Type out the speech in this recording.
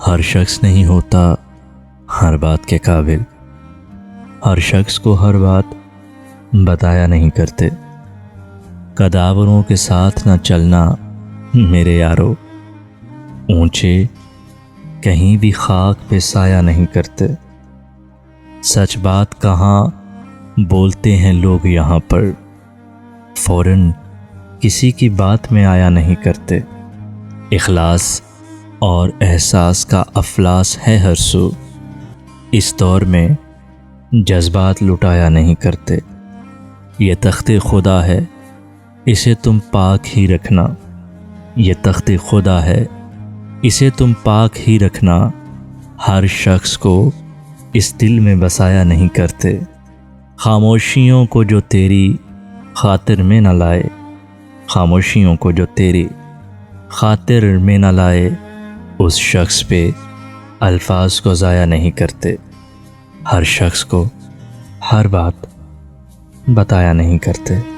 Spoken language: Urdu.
ہر شخص نہیں ہوتا ہر بات کے قابل، ہر شخص کو ہر بات بتایا نہیں کرتے۔ کداوروں کے ساتھ نہ چلنا میرے یارو، اونچے کہیں بھی خاک پہ سایہ نہیں کرتے۔ سچ بات کہاں بولتے ہیں لوگ یہاں پر، فوراً کسی کی بات میں آیا نہیں کرتے۔ اخلاص اور احساس کا افلاس ہے ہر سو، اس دور میں جذبات لٹایا نہیں کرتے۔ یہ تخت خدا ہے اسے تم پاک ہی رکھنا، یہ تخت خدا ہے اسے تم پاک ہی رکھنا۔ ہر شخص کو اس دل میں بسایا نہیں کرتے۔ خاموشیوں کو جو تیری خاطر میں نہ لائے، خاموشیوں کو جو تیری خاطر میں نہ لائے، اس شخص پہ الفاظ کو ضائع نہیں کرتے۔ ہر شخص کو ہر بات بتایا نہیں کرتے۔